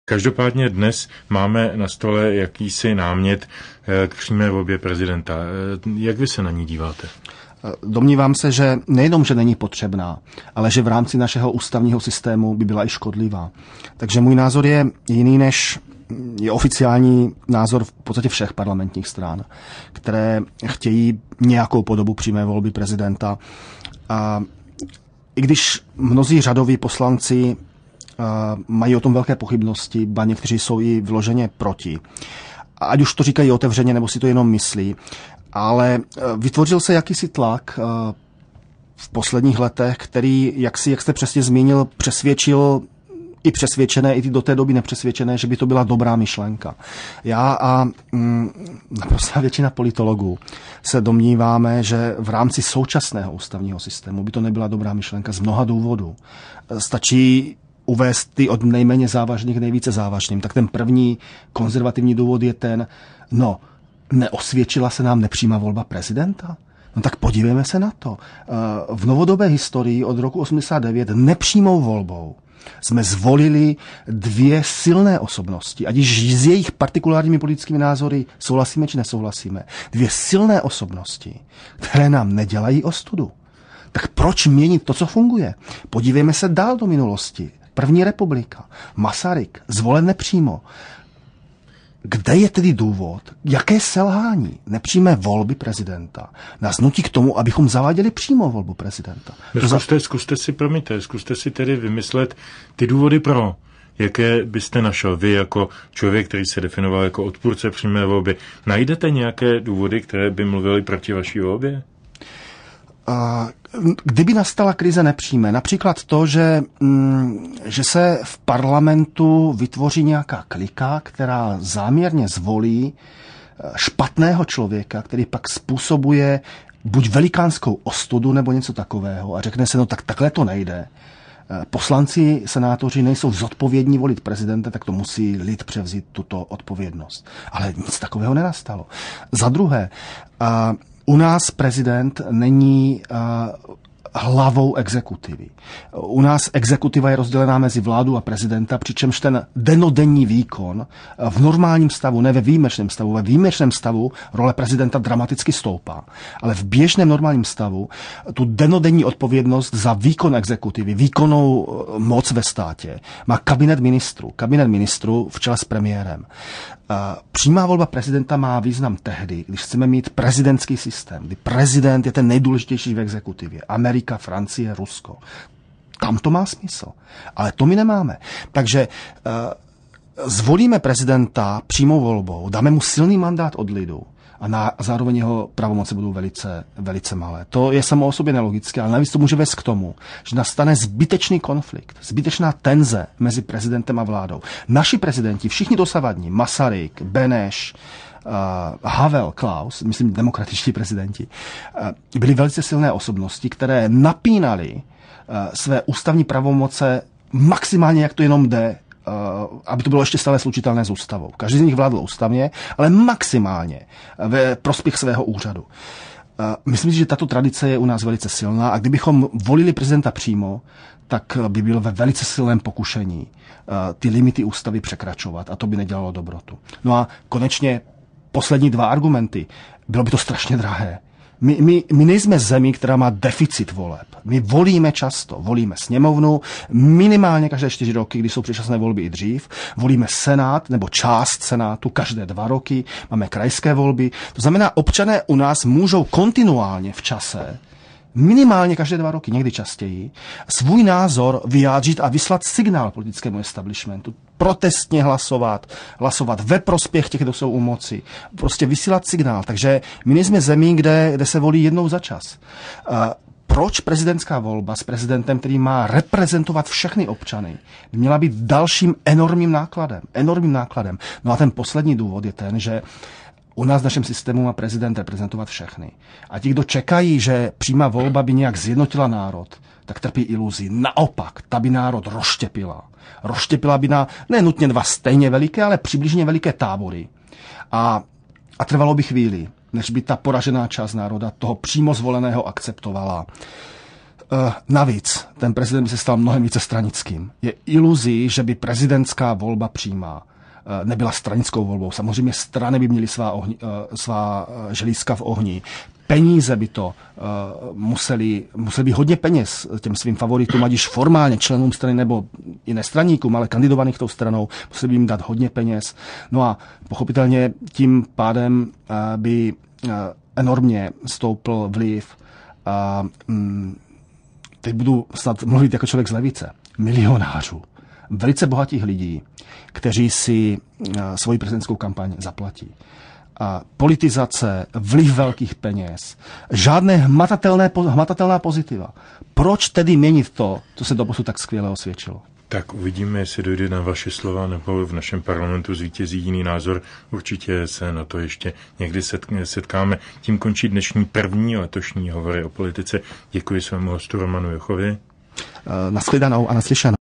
Každopádně dnes máme na stole jakýsi námět k přímé volbě prezidenta. Jak vy se na ní díváte? Domnívám se, že nejenom, že není potřebná, ale že v rámci našeho ústavního systému by byla i škodlivá. Takže můj názor je jiný, než je oficiální názor v podstatě všech parlamentních stran, které chtějí nějakou podobu přímé volby prezidenta. A i když mnozí řadoví poslanci mají o tom velké pochybnosti, ba někteří jsou i vloženě proti. Ať už to říkají otevřeně, nebo si to jenom myslí. Ale vytvořil se jakýsi tlak v posledních letech, který, jak jste přesně zmínil, přesvědčil i přesvědčené, i ty do té doby nepřesvědčené, že by to byla dobrá myšlenka. Já a naprostá většina politologů se domníváme, že v rámci současného ústavního systému by to nebyla dobrá myšlenka z mnoha důvodů. Stačí uvést ty od nejméně závažných k nejvíce závažným. Tak ten první konzervativní důvod je ten, neosvědčila se nám nepřímá volba prezidenta? No tak podívejme se na to. V novodobé historii od roku 89 nepřímou volbou jsme zvolili dvě silné osobnosti, ať již s jejich partikulárními politickými názory souhlasíme či nesouhlasíme. Dvě silné osobnosti, které nám nedělají ostudu. Tak proč měnit to, co funguje? Podívejme se dál do minulosti. První republika, Masaryk, zvolen nepřímo. Kde je tedy důvod, jaké selhání nepřímé volby prezidenta nás nutí k tomu, abychom zaváděli přímou volbu prezidenta? Zkuste si tedy vymyslet ty důvody pro. Jaké byste našel vy jako člověk, který se definoval jako odpůrce přímé volby? Najdete nějaké důvody, které by mluvily proti vaší volbě? Kdyby nastala krize nepřímé, například to, že se v parlamentu vytvoří nějaká klika, která záměrně zvolí špatného člověka, který pak způsobuje buď velikánskou ostudu nebo něco takového a řekne se, tak takhle to nejde. Poslanci, senátoři nejsou zodpovědní volit prezidenta, tak to musí lid převzít tuto odpovědnost. Ale nic takového nenastalo. Za druhé, u nás prezident není hlavou exekutivy. U nás exekutiva je rozdělená mezi vládu a prezidenta, přičemž ten dennodenní výkon v normálním stavu, ne ve výjimečném stavu, ve výjimečném stavu role prezidenta dramaticky stoupá. Ale v běžném normálním stavu tu dennodenní odpovědnost za výkon exekutivy, výkonnou moc ve státě má kabinet ministrů v čele s premiérem. Přímá volba prezidenta má význam tehdy, když chceme mít prezidentský systém, kdy prezident je ten nejdůležitější v exekutivě. Amerika, Francie, Rusko. Tam to má smysl. Ale to my nemáme. Takže zvolíme prezidenta přímou volbou, dáme mu silný mandát od lidu a zároveň jeho pravomoci budou velice, velice malé. To je samo o sobě nelogické, ale navíc to může vést k tomu, že nastane zbytečný konflikt, zbytečná tenze mezi prezidentem a vládou. Naši prezidenti, všichni dosavadní, Masaryk, Beneš, Havel, Klaus, myslím demokratičtí prezidenti, byli velice silné osobnosti, které napínaly své ústavní pravomoce maximálně, jak to jenom jde, aby to bylo ještě stále slučitelné s ústavou. Každý z nich vládl ústavně, ale maximálně ve prospěch svého úřadu. Myslím si, že tato tradice je u nás velice silná a kdybychom volili prezidenta přímo, tak by bylo ve velice silném pokušení ty limity ústavy překračovat a to by nedělalo dobrotu. No a konečně poslední dva argumenty. Bylo by to strašně drahé. My nejsme zemí, která má deficit voleb. My volíme často. Volíme sněmovnu minimálně každé 4 roky, když jsou předčasné volby i dřív. Volíme senát nebo část senátu každé 2 roky. Máme krajské volby. To znamená, občané u nás můžou kontinuálně v čase, minimálně každé 2 roky, někdy častěji, svůj názor vyjádřit a vyslat signál politickému establishmentu. Protestně hlasovat ve prospěch těch, kdo jsou u moci. Prostě vysílat signál. Takže my nejsme zemí, kde se volí jednou za čas. Proč prezidentská volba s prezidentem, který má reprezentovat všechny občany, by měla být dalším enormním nákladem. No a ten poslední důvod je ten, že u nás v našem systému má prezident reprezentovat všechny. A ti, kdo čekají, že přímá volba by nějak zjednotila národ, tak trpí iluzí. Naopak, ta by národ rozštěpila. Rozštěpila by na ne nutně 2 stejně veliké, ale přibližně veliké tábory. A trvalo by chvíli, než by ta poražená část národa toho přímo zvoleného akceptovala. Navíc ten prezident by se stal mnohem více stranickým. Je iluzí, že by prezidentská volba přímá nebyla stranickou volbou. Samozřejmě strany by měly svá želízka v ohni. Peníze by to museli by hodně peněz těm svým favoritům, ať již formálně členům strany nebo i nestraníkům, ale kandidovaných tou stranou, museli by jim dát hodně peněz. No a pochopitelně tím pádem by enormně stoupl vliv. Teď budu snad mluvit jako člověk z levice. Milionářů, velice bohatých lidí, kteří si svoji prezidentskou kampaň zaplatí. Politizace, vliv velkých peněz, žádné hmatatelná pozitiva. Proč tedy měnit to, co se doposud tak skvěle osvědčilo? Tak uvidíme, jestli dojde na vaše slova, nebo v našem parlamentu zvítězí jiný názor. Určitě se na to ještě někdy setkáme. Tím končí dnešní první letošní hovory o politice. Děkuji svému hostu Romanu Jochovi. Nashledanou a naslyšenou.